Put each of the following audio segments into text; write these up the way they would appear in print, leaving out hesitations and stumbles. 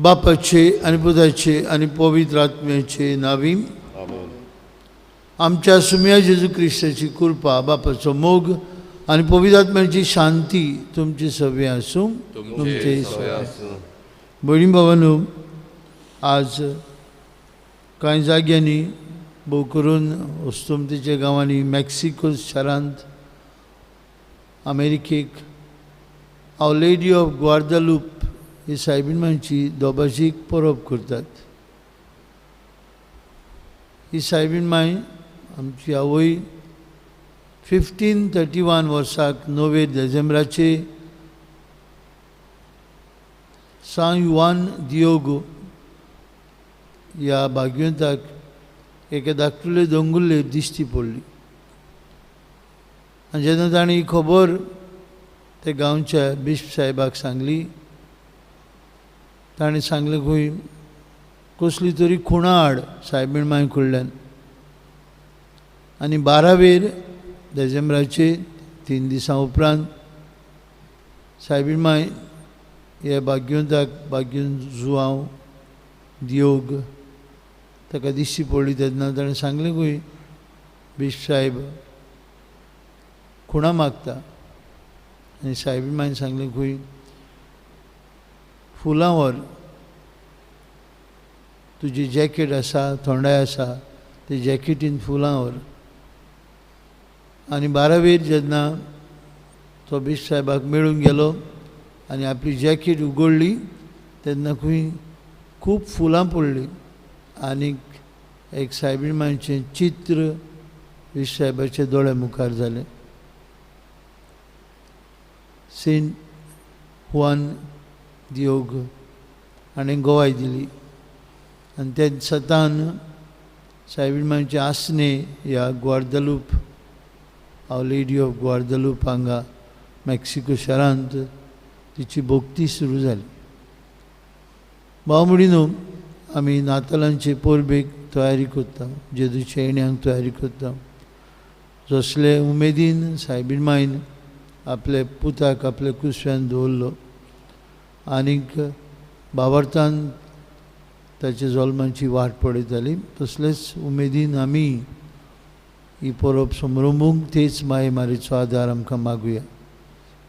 बापाचे आणि पुताचे आणि पवित्र आत्म्याचे नावी. आमच्या सुम्या जेजू ख्रिस्ताची कृपा, बापाचो मोग आणि पवित्र आत्म्याची शांती तुमची सवय आसूं. तुमचे भयणी भावांनो, आज कांय जाग्यांनी भोव करून वस्तुमतीच्या गांवांनी मेक्सिको शारांत अमेरिकेक आवर लेडी ऑफ ग्वादालूप ही सायबीणमांची दोबाशीक परब करतात. ही सायबीणमाय आमची आवय 1531 वर्साक 9 डिसेंबराचे सान युआन दियोगो ह्या भाग्यवंताक एका धाकटुले दोंगुल्ले दिश्टी पडली. आनी जेन्ना ताणें ही खबर त्या गांवच्या बिश्प साहेबाक सांगली, ताणें सांगलें खंय कसली तरी खुणाड सायबीणमाय कडल्यान. आनी 12 डिसेंबराचे 3 दिसां उपरांत सायबीणमाय हे भाग्यवंताक जुआंव दियोग ताका दिश्टी पडली. तेन्ना ताणें सांगलें खंय बिश्प साहेब खुणा मागता. आनी सायबीणमायन सांगलें खंय फुलां व्हर, तुजी जॅकेट आसा, थोंडाय आसा, ते जॅकेटीन फुलां व्हर. आनी 12 जेन्ना तो बिश्प साहेबाक मेळूंक गेलो आनी आपली जॅकेट उगडली तेन्ना खंय खूब फुलां पडलीं. आनीक एक सायबीणमायचें चित्र बिश्प साहेबाच्या दोळ्या मुखार जालें. सेंट हुआन दियोग हाणें गोवाय दिली. आनी ते सतान सायबीणमायचे आसने ह्या Guadalupe our lady of Guadalupe हांगा मेक्सिको शारांत तिची भोक्ती सुरू जाली. भाव भयणीनो, आमी नातालांचे परबेक तयारी करता, जेजूच्या येण्याक तयारी करता. जसले उमेदीन सायबीणमायन आपल्या पुताक आपल्या कुसव्यान दवरलो आनीक भावार्थान ताच्या जल्माची वाट पळयताली, तसलेच उमेदीन आमी ही परब समरुंबूंक तेच माये मारेचो आदार आमकां मागुया.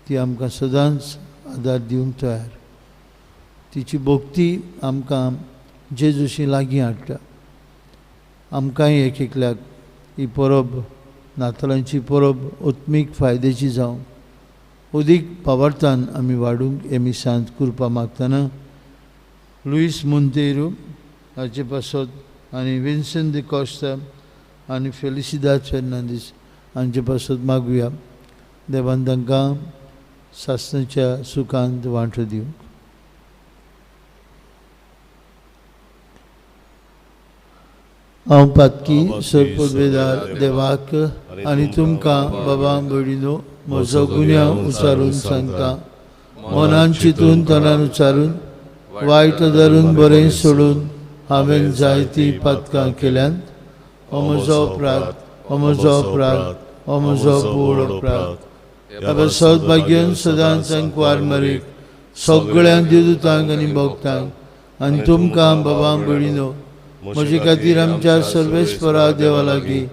ती आमकां सदांच आदार दिवंक तयार. तिची भोक्ती आमकां जेजूशी लागीं हाडटा. आमकांय एक एकल्याक ही परब, नातालांची परब ओत्मीक फायद्याची जावं, अदीक भावार्थान आमी वाडूंक हे मिसांत कृपा मागतना लुईस मोंतेरो हाचे पासत आनी विन्सेंट दी कॉस्टा आनी फेलिसिदाद फेर्नांदीस हांचे पासत मागुया. देवान तांकां सासणाच्या सुखांत वांटो दिवंक. हांव पातकी सरपदवेदार देवाक आनी तुमकां बाबा भयणीनो म्हजो गुन्यांव उचारून सांगता. मनान चिंतून तोंडान उचारून वायट धरून बरें सोडून हांवें जायतीं पातकां केल्यांत. हो म्हजो अपराध, हो म्हजो अपराध, हो म्हजो बोड अपराध. बाबा सौभाग्यान सदांच वार मारीक सगळ्यांक दिवदूतांक आनी भक्तांक आनी तुमकां बाबा भयणीनो म्हजे खातीर आमच्या सर्वेस्परा देवा लागीं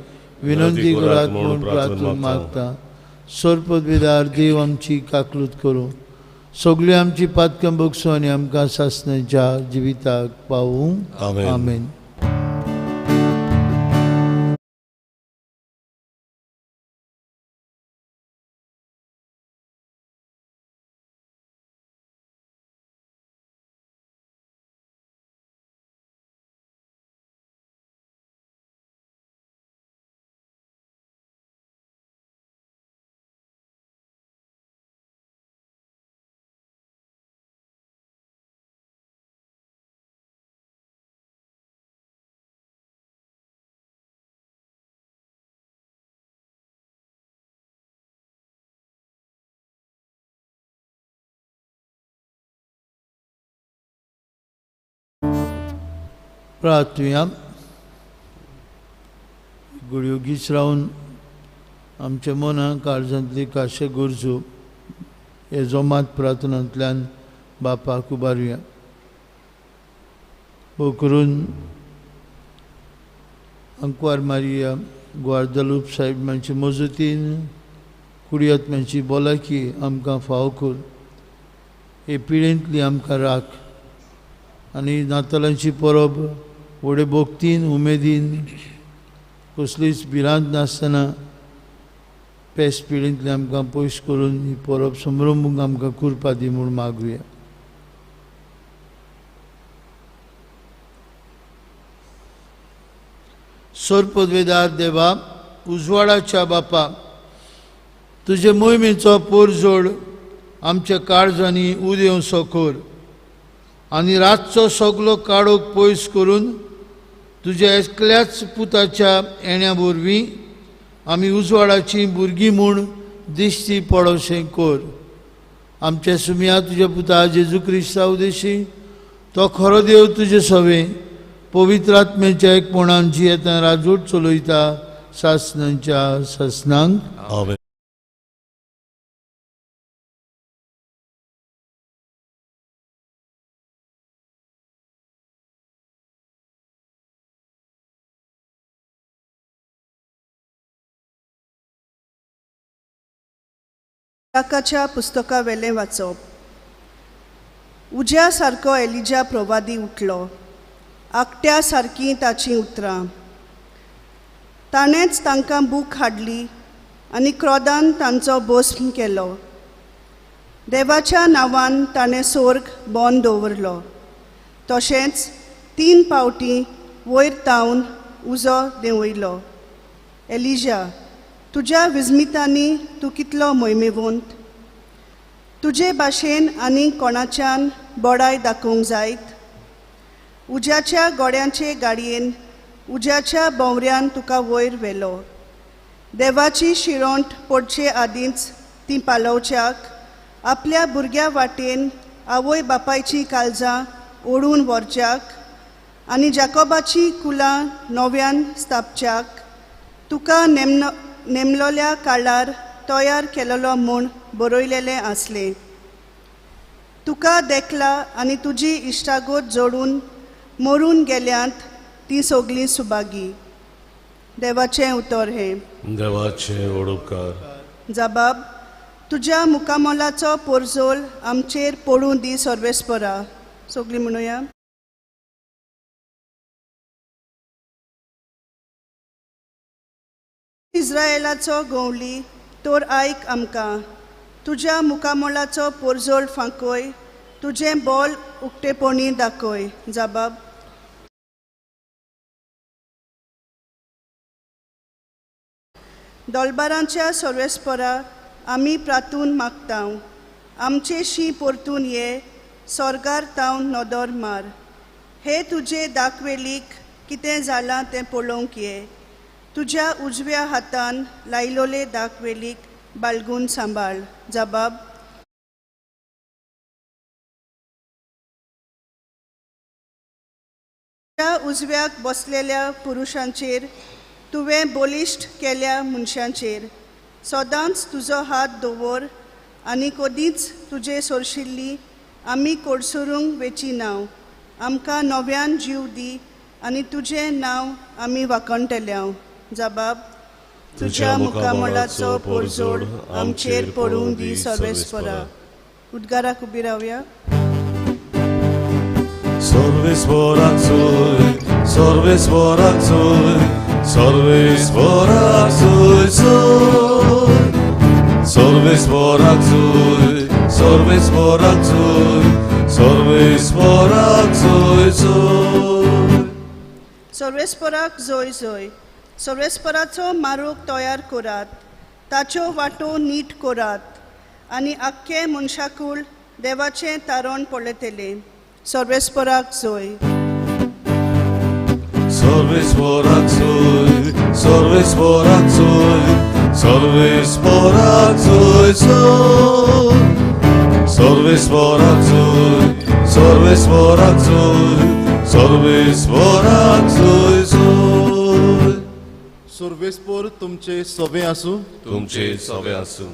विनंती करात म्हूण प्रार्थून मागता. सरपदवेदार देव आमची काकलूत करूं, सगळीं आमची पातकां बगसूं आनी आमकां सासणाच्या जिविताक पावूं. आमेन. प्रार्थुया. गुडयोगीच रावन आमच्या मनां काळजांतली काशे गरजो हे जोमात प्रार्थनांतल्यान बापाक उबारुया. वो करून अंकवार मारिया ग्वारदलूप साहेब मांची मजतीन कुडियात मांची बोलाकी आमकां फाव कर हे पिळेंतली आमकां राख आनी नातालांची परब व्हडे भोगतीन उमेदीन कसलीच भिरांत नासतना पेस पिळेंतली आमकां पयस करून ही परब संभ्रमूंक आमकां करपा दी म्हूण मागुया. सर्पद्वेदार देवा, उजवाडाच्या बापा, तुजे मोहिमेचो पोरजोड आमच्या काळजांनी उदेव सोकोर आनी रातचो सगलो काळोख पयस करून तुज्या एकल्याच पुताच्या येण्या वरवीं आमी उजवाडाची भुरगीं म्हूण दिश्टी पडोवचें कर. आमच्या सुमया तुज्या पुता जेजू क्रिस्ता उदेशी तो खरो देव तुजे सवे पवित्र आत्म्याच्या एकपणान जियेता राजवट चलयता सासनांच्या सासनांक. आमेन. बाराकाच्या पुस्तका वेलें वाचप. उज्या सारको एलिजा प्रवादी उठलो, आकट्या सारकीं ताचीं उतरां. ताणेंच तांकां बूक हाडली आनी क्रोधान तांचो भस्म केलो. देवाच्या नांवान ताणें सोर्ग बंद दवरलो. तशेंच 3 फावटीं वयर तावन उजो देंवयलो. एलिजा, तुज्या विजमितांनी तूं कितलो मोहिमेवंत. तुजे भाशेन आनी कोणाच्यान बोडाय दाखोवंक जायत. उज्याच्या गोड्यांचे गाडयेन उज्याच्या भोंवऱ्यान तुका वयर व्हेलो. देवाची शिरोंठ पडचे आदींच ती पालोवच्याक आपल्या भुरग्या वाटेन आवय बापायची काळजां ओडून व्हरच्याक आनी जाकोबाची कुलां नव्यान स्थापच्याक तुका नेमलोल्या काळार तयार केलेलो म्हूण बरयलेलें आसलें. तुका देखला आनी तुजी इश्टागत जोडून मरून गेल्यांत ती सगळीं सुभागी. देवाचें उतर हें. देवाचे ओडुपकार. जबाब. तुज्या मुकामोलाचो पोरजोल आमचेर पडूं दी सर्वेस्परा. सगळीं म्हणुया. इस्रायेलाचो गवली तोर आयक आमकां. तुज्या मुकामोलाचो पोरजोळ फांकय. तुजें बोल उक्तेपणी दाखय. जबाब. दोलबारांच्या सर्वेस्परा आमी प्रातून मागतांव. आमचे शी परतून ये, स्वर्गार तावन नदर मार. हे तुजे दाखवेलीक कितें जालां तें पळोवंक ये. तुज्या उजव्या हातान लायलोले दाखवेलीक बाळगून सांबाळ. जबाब. तुज्या उजव्याक बसलेल्या पुरुशांचेर तुवें बलिश्ट केल्या मनशांचेर सदांच तुजो हात दवर आनी कदींच तुजे सोरशिल्ली आमी कोडसरूंक वेची नांव. आमकां नव्यान जीव दी आनी तुजें नांव आमी वाखणटल्यांव. जबाब. तुज्या मुकामोलाचो पोरजोड आमचेर पडूं दी सर्वेस्परा. उद्गाराक उबी रावया. सर्वेस्पराक जोय, सर्वेस्पराक जोय, सर्वेस्पराक जोय जोय. सर्वेस्पराक जोय, सर्वेस्पराक जोय, सर्वेस्पराक जोय जोय. सर्वेस्पराक जोय जोय. सर्वेस्पराचो मारूक तयार करात. ताच्यो वाटो नीट करात आनी आख्खे मनशाकूळ देवाचें तारण पळयतले. सर्वेस्पराक जोय. सर्वेस्पराक जोय, सर्वेस्पराक जोय, सर्वेस्पराक जोय जोय. सर्वेस्पराक जोय, सर्वेस्पराक जोय, सर्वेस्पराक जोय जोय. सर्वेस्पर तुमचे सवे आसूं. तुमचे सवे आसूं.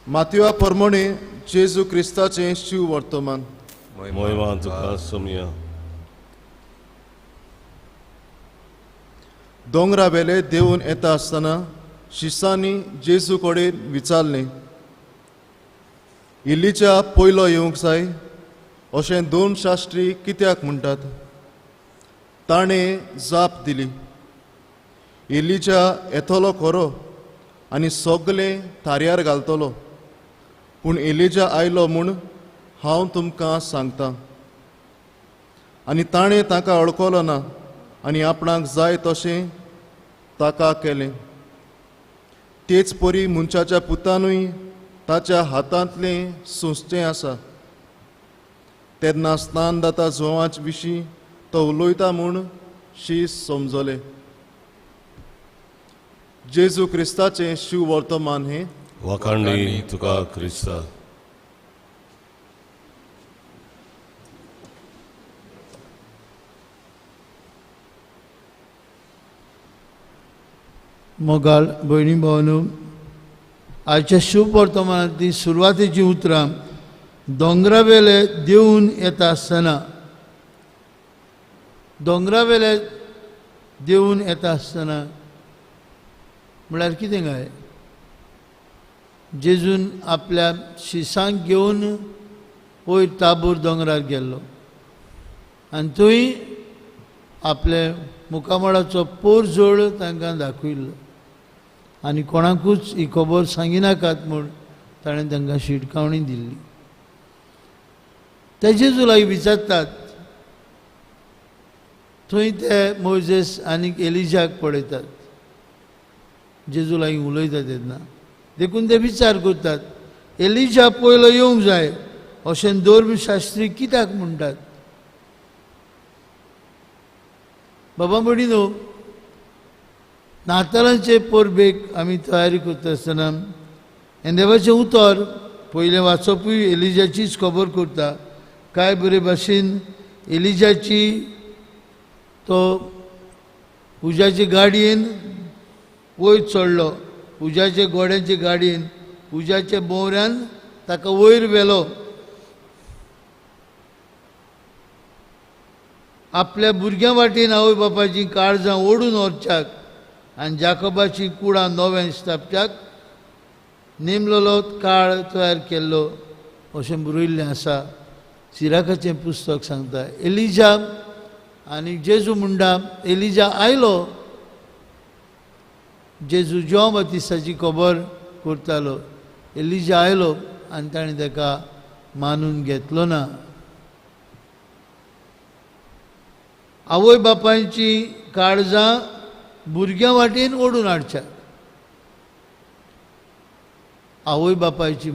मातया परमणे जेजू क्रिस्ताचें शिव वर्तमान. महिमा तुका सोमया. दोंगरा वेले देऊन येता आसतना शिसांनी जेजू कडेन विचारलें, इल्लीच्या पयलो येवंक जाय अशें दोन शास्त्री कित्याक म्हणटात? ताणें जाप दिली, इल्लीच्या येतलो खरो आनी सगलें थारयार घालतलो, पूण एलिजा आयलो म्हूण हांव तुमकां सांगतां. आनी ताणें ताका वळखलो ना आनी आपणाक जाय तशें ताका केलें. तेच परी मनशाच्या पुतानूय ताच्या हातांतलें सुचें आसा. तेन्ना स्नानदाता जोवांच विशीं तो उलयता म्हूण शीस समजलें. जेजू क्रिस्ताचें शिव वर्तमान हें. वखाणी तुका क्रिस्ता. मोगाल भयणी भावांनो, आयच्या शुभ वर्तमानांतली सुरवातेची उतरां दोंगरा वेले देऊन येता आसतना, दोंगरा वेले देऊन येता आसतना म्हळ्यार कितें काय? जेजून आपल्या शिसांक घेवन वयर ताबोर दोंगरार गेल्लो आनी थंय आपले मुखामळाचो पोरजोळ तांकां दाखयल्लो आनी कोणाकूच ही खबर सांगिनाकात म्हूण ताणें तांकां शिटकावणी दिल्ली. ते जेजू लागीं विचारतात. थंय ते मोजेस आनी एलिजाक पळयतात. जेजू लागीं उलयता तेन्ना देखून ते विचार करतात, एलिजा पयलो येवंक जाय अशें धर्मशास्त्री कित्याक म्हणटात? बाबा भयणीनो, नातालांचे परबेक आमी तयारी करता आसतना हें देवाचें उतर पयलें वाचपूय एलिजाचीच खबर करता. काय बरे भाशेन एलिजाची तो उज्याचे गाडयेन वयर चडलो, उज्याचे घोड्याचे गाडयेन उज्याच्या भोंवऱ्यान ताका वयर व्हेलो. आपल्या भुरग्यां वाटेन आवय बापायची काळजां ओडून व्हरच्याक आनी जाकोबाची कुडां नव्यान स्थापच्याक नेमलेलो काळ तयार केल्लो अशें बरयल्लें आसा. सिराकाचें पुस्तक सांगता. एलिजा आनी जेजू म्हणटा एलिजा आयलो. जेजू जॉन बातिस्ताची खबर करतालो. एलिजा आयलो आनी ताणें ताका मानून घेतलो ना. आवय बापायची काळजां भुरग्यां वाटेन ओडून हाडच्या. आवय बापायची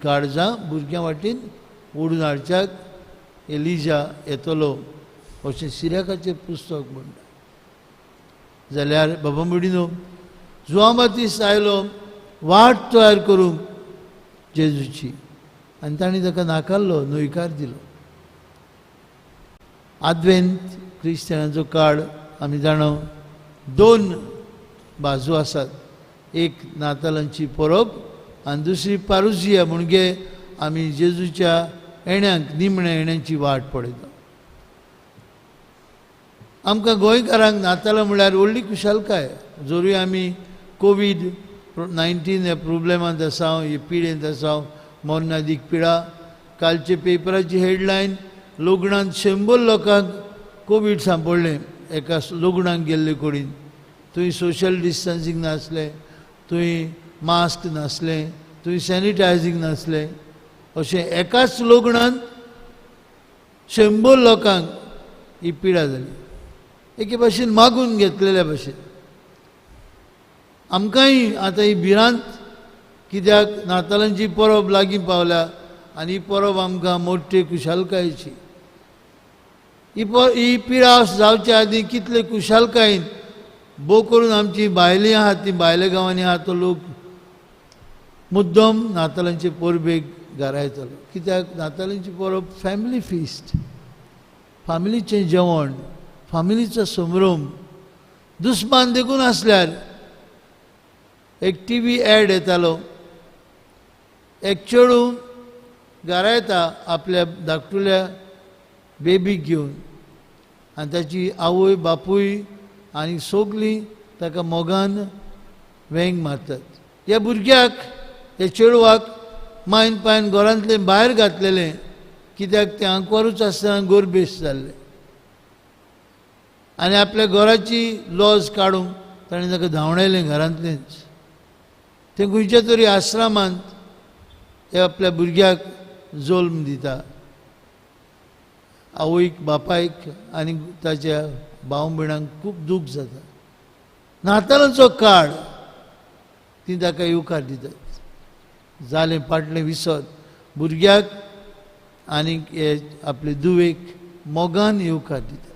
काळजां भुरग्यां वाटेन ओडून हाडच्याक एलिजा येतलो अशें सिराकाचें पुस्तक म्हणटा. जाल्यार बाबा भयणीनो, जॉन बातिस्त आयलो वाट तयार करूंक जेजूची आनी ताणें ताका नाकारलो, न्हयकार दिलो. आद्वेंत क्रिस्तांवांचो काळ आमी जाणो दोन बाजू आसात. एक नातालांची परब आनी दुसरी पारुजिया म्हणजे आमी जेजूच्या येण्याक निमण्या येण्याची वाट पळयता. आमकां गोंयकारांक नातालां म्हळ्यार व्हडली खुशालकाय. जरूय आमी कोवीड-19 ह्या प्रॉब्लेमांत आसा, हे पिडेंत आसा, मरणादीक पिडा. कालचे पेपराची हेडलायन, लग्नांत 100 लोकांक कोवीड सांपडलें एका लग्नाक गेल्ले कडेन. थंय सोशल डिस्टन्सींग नासलें, थंय मास्क नासलें, थंय सॅनिटायझींग नासलें. अशें एकाच लग्नांत 100 लोकांक ही पिडा जाली. एके भाशेन मागून घेतलेल्या भाशेन. आमकांय आतां ही भिरांत, कित्याक नातालांची परब लागीं पावल्या आनी ही परब आमकां मोठे खुशालकायेची. ही पिडा जावच्या आदीं कितले खुशालकायेन भोव करून आमची भायलीं आहात, ती भायल्या गांवांनी आहात तो लोक मुद्दम नातालांचे परबेक घरा येतालो. कित्याक नातालांची परब फॅमिली फिस्ट, फामिलीचें जेवण, फामिलीचो समारंभ. दुस्मान देखून आसल्यार एक टीव्ही एड येतालो, एक चेडूं घरा येता आपल्या धाकटुल्या बेबीक घेवन आनी ताची आवय बापूय आनी सगलीं ताका मोगान वेंग मारतात. ह्या भुरग्याक ह्या चेडवाक मायन पायन घरांतले भायर घातलेलें कित्याक तें आंकवारूच आसतना गोरबेस जाल्लें आनी आपल्या घराची लॉज काडूंक ताणें ताका धांवडायलें घरांतलेंच. तें खंयच्या तरी आश्रमांत हे आपल्या भुरग्याक जल्म दिता. आवयक बापायक आनी ताच्या भाव भयणांक खूब दूख जाता. नातालांचो काळ ती ताका येवकार दितात. जालें फाटलें विसर भुरग्याक आनी हे आपले दुवेक मोगान येवकार दितात.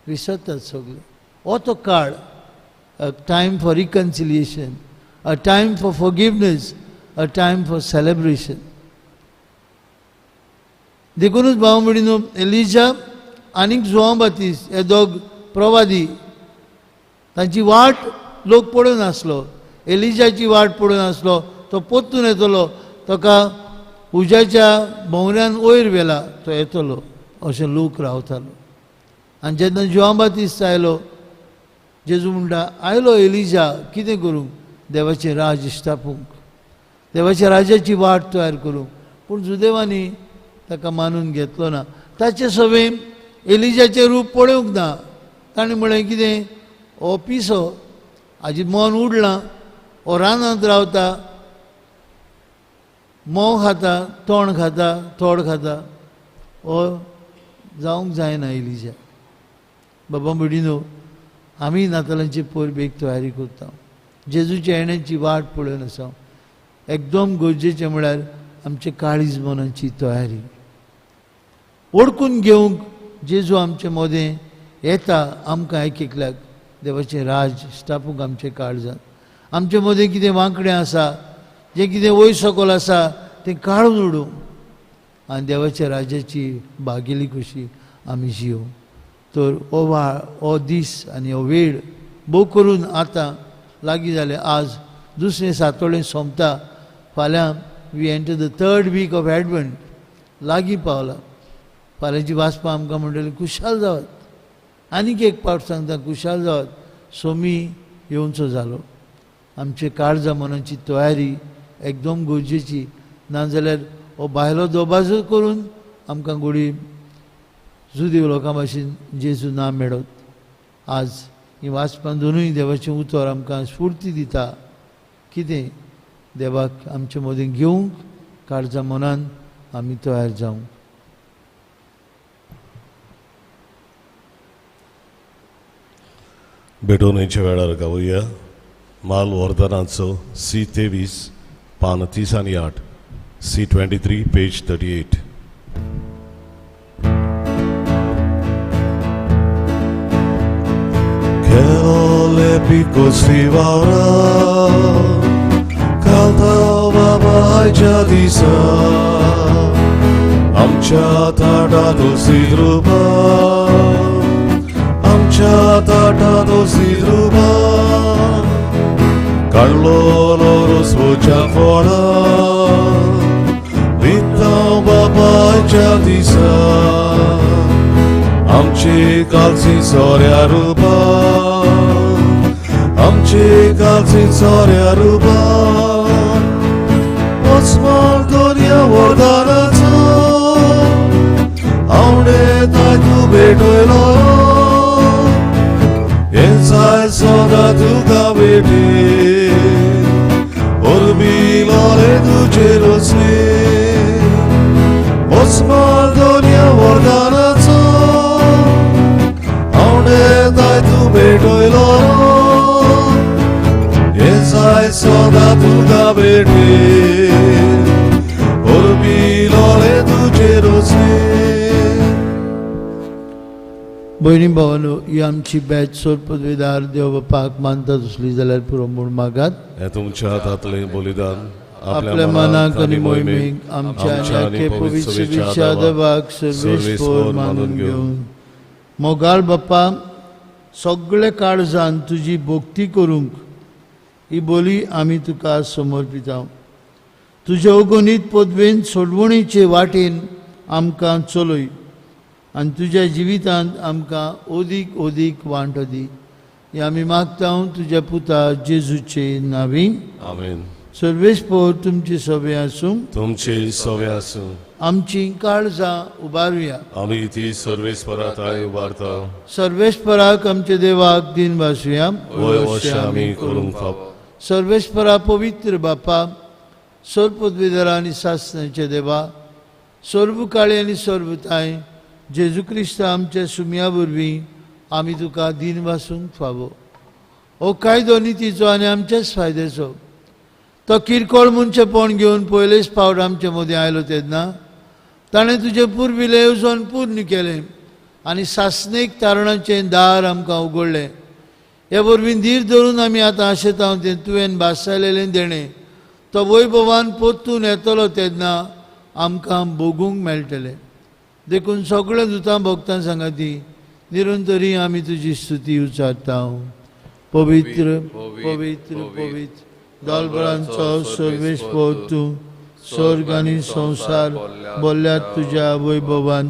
विसरतात सगळे. हो तो काळ, अ time for reconciliation, a time for forgiveness, a time for celebration. देखूनच भाव भयणीनो, एलिजा आनीक जोआं बातिस्त हे दोग प्रवादी तांची वाट लोक पळोवन आसलो. एलिजाची वाट पळोवन आसलो. तो पोत्तून येतलो, ताका उज्याच्या भोंवऱ्यान वयर व्हेला, तो येतलो अशें लोक रावतालो. आनी जेन्ना जोआं बातिस्त आयलो, जेजू म्हणटा आयलो एलिजा कितें करूंक? देवाचें राज इश्टापूंक, देवाच्या राजाची वाट तयार करूंक. पूण जुदेवांनी ताका मानून घेतलो ना. ताचे सवेन एलिजाचें रूप पळोवंक ना. ताणें म्हळें कितें? हो पिसो, हाजी मन उडलां, हो रानांत रावता, मोव खाता, तोंड खाता, थोड खाता. हो जावंक जायना एलिजा. बाबा भयणीनो, आमी नातालांची परबेक तयारी करता. जेजूच्या येण्याची वाट पळोवन आसा. एकदम गरजेचें म्हळ्यार आमचे काळीज मनाची तयारी. ओळखून घेवंक जेजू आमचे मदें येता. आमकां एकल्याक देवाचें राज स्थापूंक आमचे काळजांत. आमचे मदें कितें वांकडें आसा, जें कितें वयर सकयल आसा तें काडून उडोवंक आनी देवाच्या राजाची भागेली कशी आमी जियो. तर हो दीस आनी हो वेळ भोव करून आतां लागीं जालें. आज दुसरें सातोळें सोंपता. फाल्यां we enter the third week of Advent. लागीं पावला. फाल्यांची वाचपां आमकां म्हणटलीं खुशाल जावत. आनीक एक पावट सांगता, खुशाल जावत. सोमी येवचो जालो. आमचे काळजा मनाची तयारी एकदम गरजेची. नाजाल्यार हो भायलो दोबाजो करून आमकां गोडी जुदेव लोकां भाशेन जेजू ना मेळत. आज ही वाचपां दोनूय देवाचें उतर आमकां स्फूर्ती दिता. कितें? देवाक आमचे मदें घेवंक काळजा मनान आमी तयार जावंक. भेटवणेच्या वेळार गावुया माल वर्धनाचो C23 पान 30 आनी 8, C23 page 38. Quiero le pico si vaura Kalta baba jadisa Amcha tada dosi druba Amcha tada dosi druba Carlo loro svocia fora Vita baba jadisa Amche calzi soria ruba Amche calzi soria ruba Osman donia vordanaca Aune dai tu bedoilo Ensai soda tu gavete Orbilore tu celosne Osman donia vordanaca dai tu bedoilo Esai soda tu da bete Orbilore tu cerose. भयणी भावानो, ही आमची batch सोड पदवीदार देव बापाक मानतात असली जाल्यार पुरो म्हूण मागात. हे तुमच्या हातांतलें बलिदान आपल्या मनाक आनी मोहिमेक आमच्या आनी पवित्र विचारवाक सर्वेस्पोर मानून घेवन मोगाळ बाप्पा सगळे काळजान तुजी भोक्ती करूंक ही बोली आमी तुका समर्पिता. तुज्या अगणीत पदवेन सोडवणीचे वाटेन आमकां चलय आनी तुज्या जिवितांत आमकां ओदीक ओदीक वांटो दी. हे आमी मागता तुझ्या पुता जेजूचे नावी. आमेन. सर्वेस्पर तुमची सभे आसूं. तुमचे सवे आसूं. आमची काळजां उबारुया. आमी ती सर्वेस्पराताय उबारता. सर्वेस्पराक आमच्या देवाक दिन वासुया. वय अशें आमी करूंक फाव. सर्वेस्परा पवित्र बापा, सर्वपदवीधर आनी सासणाचे देवा, सर्वकाळी आनी सर्वताय जेजू क्रिस्त आमच्या सुमया वरवीं आमी तुका दिन वासूंक फावो. हो कायदो नितीचो आनी आमच्याच फायद्याचो. तो किरकोळ मनशेपण घेवन पयलेच फावट आमचे मदीं आयलो तेन्ना ताणें तुजे पुर्विले येवजण पूर्ण केलें आनी सासणीक तारणाचें दार आमकां उगडलें. हे वरवीं धीर धरून आमी आतां आशेता तें तुवें भासायलेलें देणें तो वैभवान परतून येतलो तेन्ना आमकां भोगूंक मेळटलें. देखून सगळ्या दुतां भक्तां सांगाती निरंतरी आमी तुजी स्तुती उच्चारता. पवित्र पवित्र पवित्र दोलबरांचो सर्वेस्पर तूं, स्वर्ग आनी संवसार बोल्ल्यात तुज्या वैभवान.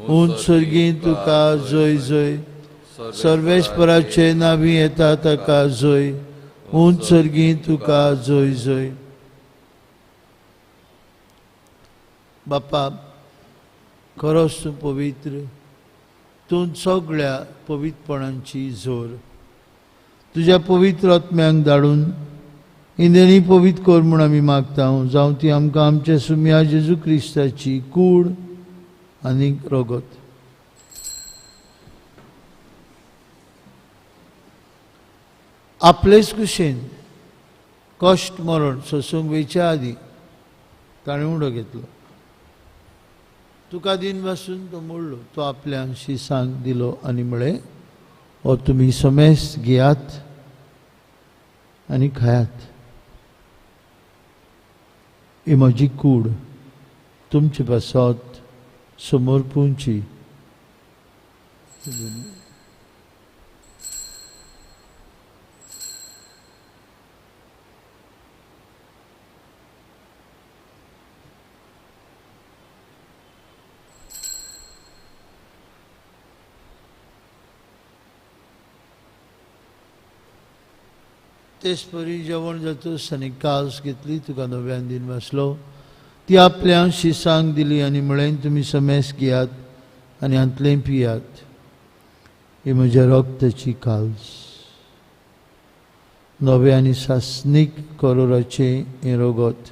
उंच सर्गी तुका जय जय. सर्वेस्पराचे नावी येता ताका जय. उंच सर्गी तुका जय जय. बापा खरोच तूं पवित्र. तूं सगळ्या पवित्रपणांची जोर. तुज्या पवित्र आत्म्यांक धाडून इंदेणी पवित्र कर म्हूण आमी मागता. जावं ती आमकां आमच्या सुमया जेजू क्रिस्ताची कूड आनी रगत. आपलेच कुशेन कश्ट मरण सोसूंक वयच्या आदी ताणें उडो घेतलो. तुका दिन वासून तो मोडलो. तो आपल्या शिसांक दिलो आनी म्हळें हो तुमी समेस्त घेयात आनी खायात. ही म्हजी कूड तुमचे पासत समर्पूंची. तेच परी जेवण जातूस आनी काल्स घेतली तुका नव्यान दिन वासलो. ती आपल्या शिसांक दिली आनी म्हळें तुमी समेस्त घेयात आनी हांतलें पियात. ही म्हज्या रक्ताची काल्स. नवे आनी सासणीक करोराचे हें रगत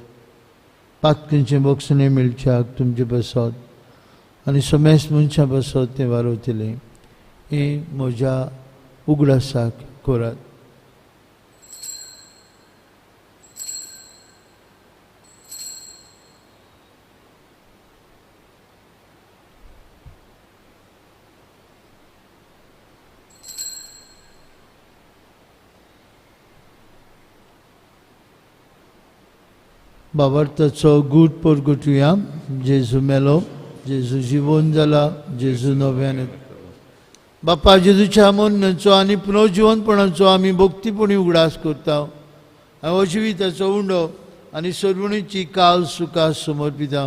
पातकेंचें बक्षणें मेळच्याक तुमचे बसत आनी समेस्त मनशां बसत तें वारयतलें. हें म्हज्या उगडासाक करात. बाबार्थाचो गूट परगटुया. जेजू मेलो, जेजू जिवोन जाला, जेजू नव्यान. बापा जेजूच्या मरणाचो आनी पुनर्जिवनपणाचो आमी भक्तीपणी उगडास करता. अजिविताचो उंडो आनी सर्वणीची काल सुखास समर्पिता.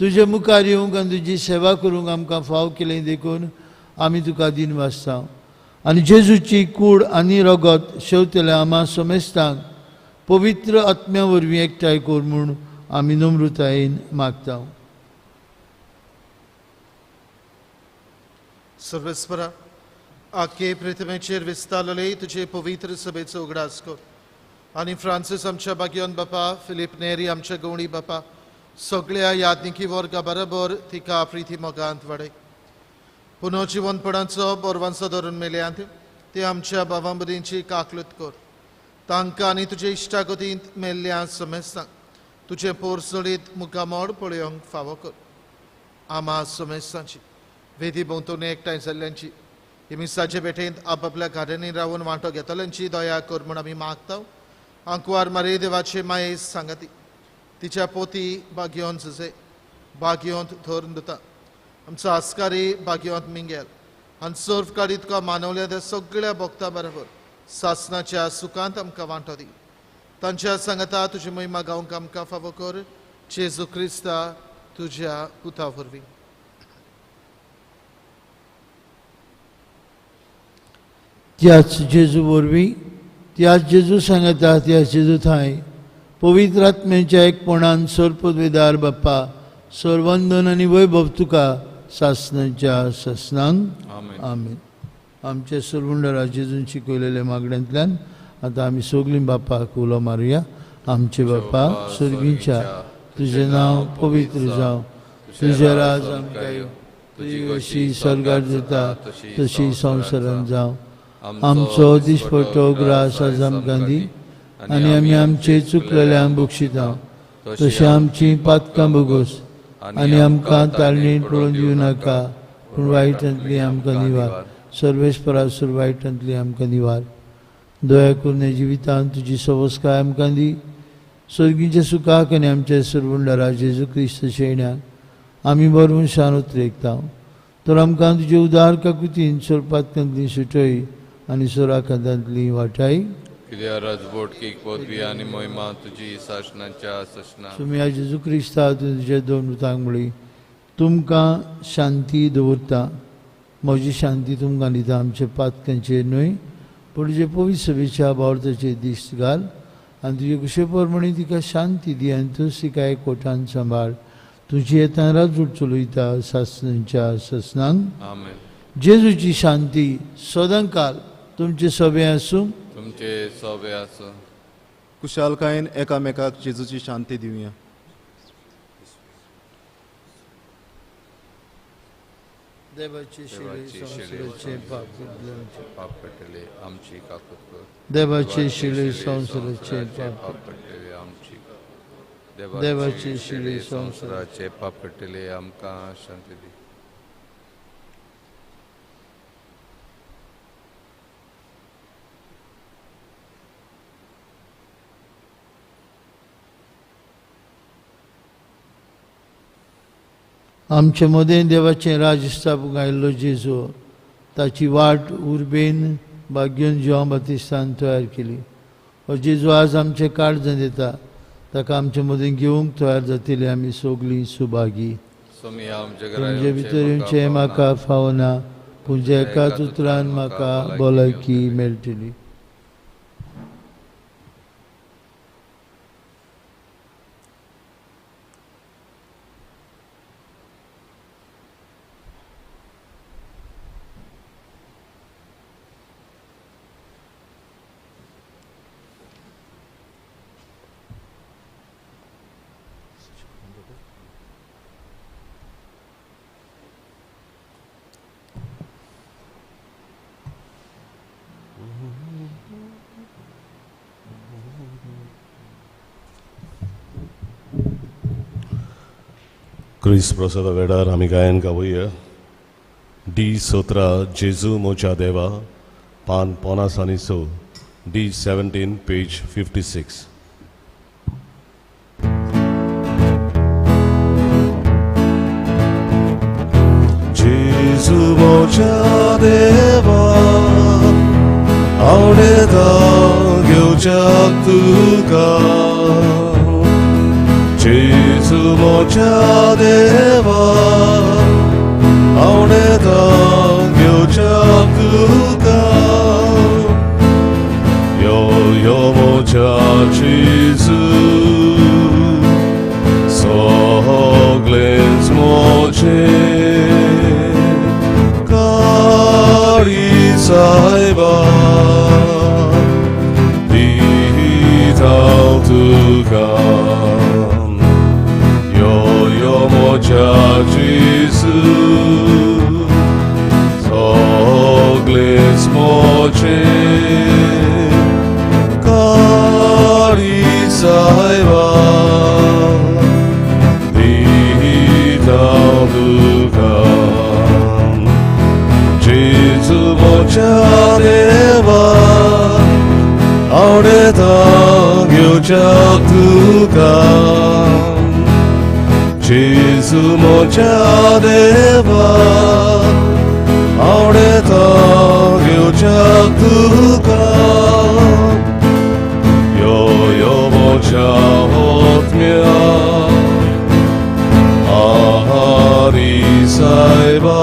तुजे मुखार येवंक आनी तुजी सेवा करूंक आमकां फाव केलें देखून आमी तुका दिन वाचता. आनी जेजूची कूड आनी रगत शेवतले आम्हा समेस्तांक पवित्र आत्म्या वरवीं एकठांय कर म्हूण आमी नम्रतायेन मागता. सर्वेस्परा आख्खे पृथ्वीचेर विस्तारलेले तुजे पवित्र सभेचो उगडास कर. आनी फ्रांसीस आमच्या भाग्यवान बापा, फिलीप नेरी आमच्या गवणी बापा, सगळ्या याज्ञिकी वर्गा बरोबर तिका प्रिती मोगांत वाडय. पुनर्जिवनपणाचो बोरवांचो धरून मेल्यांत ते आमच्या भावां मदींची काकलूत कर. तांकां आनी तुजे इश्टागतींत मेल्ल्या समेस्तांक तुजे पोरसळीत मुखामोड पळोवंक फावो कर. आम्हा समेस्तांची वेदी भोंवतणी एकठांय जाल्ल्यांची मिसाचे भेटेंत आपापल्या घरांनी रावून वांटो घेतल्यांची दया कर म्हूण आमी मागता. आंकवार मारे देवाचे मायेस सांगाती तिच्या पोती भाग्यवंत झुजे भाग्यवंत धोरण दिता. आमचो आस्कारी भाग्यवंत मिंगेल आनी सर्व काडी तुका मानवल्या त्या सगळ्या भक्तां बरोबर सासणाच्या सुखांत आमकां वांटो दी. तांच्या सांगता तुजी महिमा गावंक आमकां फावो कर. जेजू क्रिस्ता तुज्या पुता वरवीं. त्याच जेजू वरवीं त्याच जेजू सांगता त्याच जेजू थंय पवित्र आत्म्याच्या एकपणान सर पदवेदार बाप्पा सर्वंदन आनी वैभव तुका सासणांच्या ससनांक आमीन. आमच्या सर्वंडरा जेजून शिकयलेल्या मागण्यांतल्यान आतां आमी सगळीं बापाक उलो मारुया. आमचे बाप्पा स्वर्गीच्या तुजें नांव पवित्र जावं, तुजें राज आमकां येवं, तुजी कशी स्वर्गार जाता तशी संवसारांत जावं. आमचो दिसपट्टो ग्रास आज आमकां दी आनी आमी आमचे चुकलेल्यांक बक्षिता तशें आमची पातकां बगोस आनी आमकां ताळणेंत पडोवन दिवं नाका पूण वायटांतली आमकां निवार. सर्वेस्परासूर वायटांतली आमकां निवार. दया करून हे जिवितांत तुजी सवस्काय आमकां दी. स्वर्गीच्या सुखाक आनी आमच्या सर्वंडरा जेजू क्रिस्त शेण्याक आमी बरवंशान उतरेकता. तर आमकां तुजे उदार काकुतीन सोरपातकांतली सुटय आनी सोराकांतांतली वाटाय. कित्याक राजवटकीक पदवी आनी महिमा तुजी शासनाच्या ससना. तुमी ह्या जेजू क्रिस्ता तुजे दोन उतांक म्हळी तुमकां शांती दवरता. म्हजी शांती तुमकां दिता. आमच्या पातकांचेर न्हय पूण तुजे पवित्र सभेच्या भावर्थाचेर दिश्ट घाल आनी तुजे कुशे प्रमाणे तिका शांती दी आनी तूं तिका एकवटान सांबाळ. तुजी येता राजवट चलयता सासणांच्या ससनांक आमेन. जेजूची शांती सदां काल तुमचे सभे आसूं. तुमचे सोबे आसूं. कुशालकायेन एकामेकाक जेजूची शांती दिवया. देवाचे शिळे पाप पडटले आमची काकूत कर. देवाचे शिळे संवसाराचे पाप पडटले आमची. देवाचे शिळे संवसाराचे पाप पडटले आमकां शांती दी. आमचे मदें देवाचें राज स्थापूंक आयिल्लो जेजू ताची वाट उर्बेन भाग्योन जिवा बातिस्तान तयार केली. हो जेजू आज आमचे काळजांत येता. ताका आमचे मदें घेवंक तयार जातली आमी सगळीं सुभागी. सोमी आमचे तुमचे भितर येवचें म्हाका फावना पूण जे एकाच उतरान म्हाका भलायकी मेळटली. क्रिस्त प्रसाद वेडार आमी गायन गावया. डी सोत्रा जेजू मोच्या देवा पान 50 D17 पेज 56. जेजू मोच्या देवा आवडेता घेवच्याक तुका. जेजू मोच्या देवा आवडेता घेवच्याक तुका. यो यो मोच्या जेजू सगळेंच मोचें काळी सायबा दिता तुका. मोच्या जेजू सगळेंच मोचें काळी सायबा दिता तुका. जेजू मोच्या देवा आवडेता घेवच्याक तुका. जेजू मोच्या देवा आवडेता घेवच्याक तुका. यो यो मोच्या आत्म्या आहारी सायबा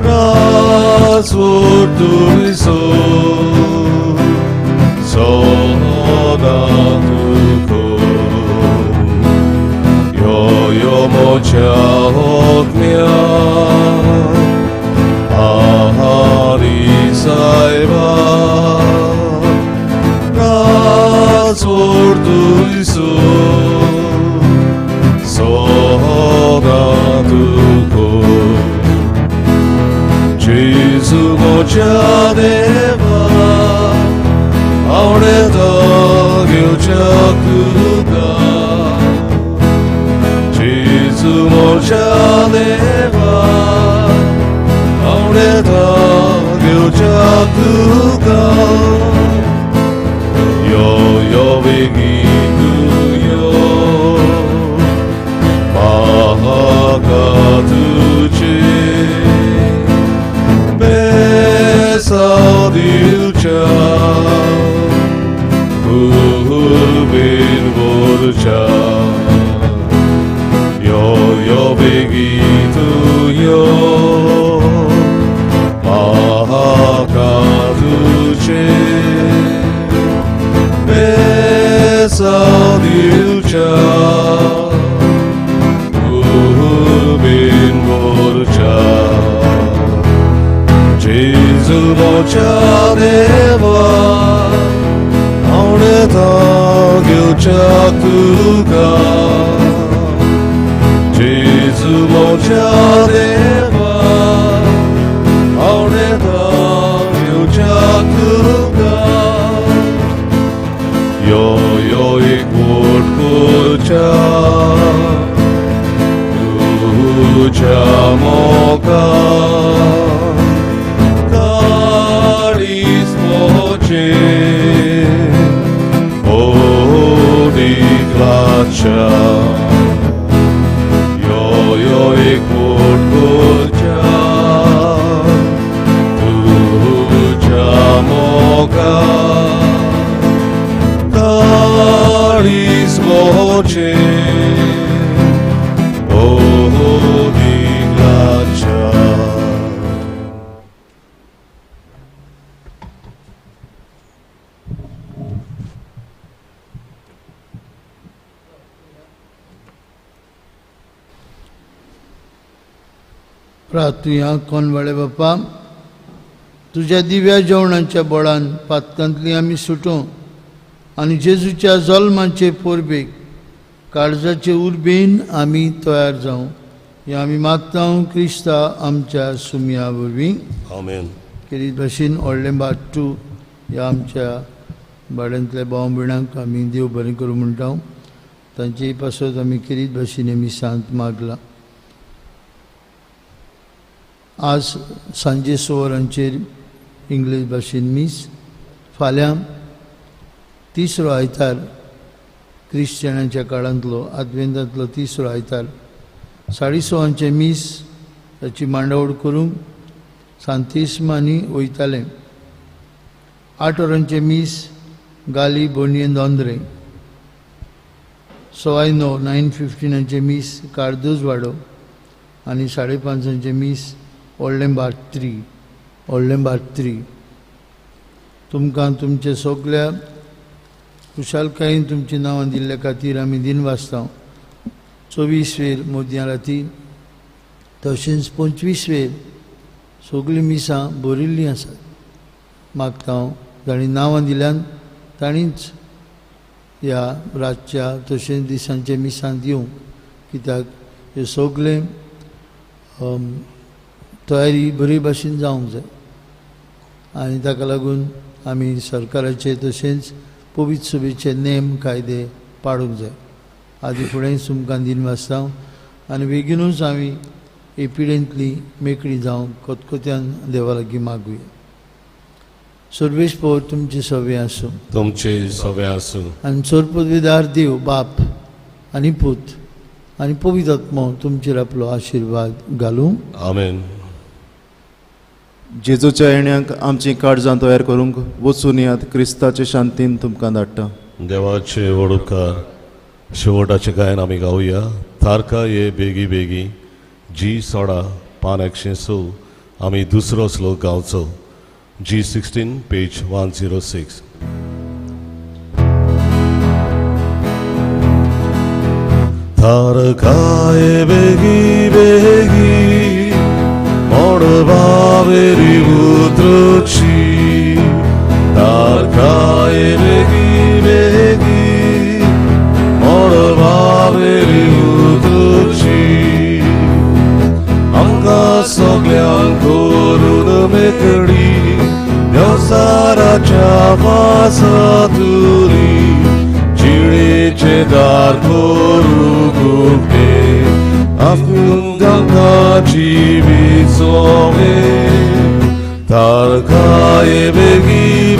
राजवट तुका जेजू मोच्या देवा आवडता घेवच्या तुका यो यो बेगी तुयो महाका तुझे बेसादिलच्या Ubin Borcha Yo Begitu Yo Mahakatuche Besadilcha Ubin Borcha Jesu Borcha Deva आवडता घेवच्या तुका जेजू मोच्या देवा आवडता घेवच्या तुका यो यो एक वोट करच्या तुझ्या मोका काळीस मोचे Diglacha Yo yo ek kurcha Tuja moga Karis moche Diglacha प्रार्थुया कोणवाळे बाप्पा तुझ्या दिव्या जेवणाच्या बळान पातकांतली आमी सुटो आनी जेजूच्या जल्माचे पोरबेक काळजाचे उर्बेन आमी तयार जावं हे आमी मागता क्रिस्ता आमच्या सुमया वरवीं Amen. केरीत भाशेन व्हडलें भाट तूं ह्या आमच्या भाड्यांतल्या भाव भयणांक आमी देव बरें करूं म्हणटा तांचे पासत आमी केरीत भाशेन आमी सांत मागला आज सांजे 6 वरांचेर इंग्लीश भाशेन मीस फाल्यां तिसरो आयतार क्रिश्चनांच्या काळांतलो आदवेंतांतलो तिसरो आयतार 6:30 मीस ताची मांडावळ करूंक सांतिस्मानी वयताले 8 वरांचे मीस गाली बोनियन दोंद्रे 9:15 मीस कार्दोज वाडो आनी 5:30 मीस व्हडलेंबार 3 तुमकां तुमच्या सगळ्या खुशालकायेन तुमची नांवां दिल्ल्या खातीर आमी दिन वाचता 24 वेर मोदयां राती तशेंच 25 वेर सगळीं मिसां बरिल्लीं आसात मागता तांणी नांवां दिल्यान तांणीच ह्या रातच्या तशेंच दिसांच्या मिसांत येवंक कित्याक हे सगळें तयारी बरे भाशेन जावंक जाय आनी ताका लागून आमी सरकाराचे तशेंच पवित्र सभेचे नेम कायदे पाळूंक जाय आदी फुडें तुमकां दिन वाचता आनी बेगीनूच आमी हे पिडेंतली मेकळी जावंक कोतकोत्यान देवा लागीं मागुया सर्वेश पौर तुमचे सवे आसूं तुमचे सवे आसूं आनी सोरपदवीदार देव बाप आनी पूत आनी पवित्र आत्मो तुमचेर आपलो आशिर्वाद घालूं आमेन. जेजूच्या येण्याक आमची काळजां तयार करूंक वचून यात क्रिस्ताचे शांतीन तुमकां धाडटा. देवाचे वडुकार शेवटाचे गायन आमी गावया. तारका ये बेगी बेगी जी सोडा पान 106 आमी दुसरो श्लोक गावचो. G16 page 106. तारका ये बेगी बेगी मोडबावेरी उतरुची. तारका ये बेगी बेगी मोडबावेरी उतरुची. आमकां सगळ्यांक करून मेकळी देवसाराच्या वासातुरी जिणे dar korugunte afundanga jivitsome tarkaye begi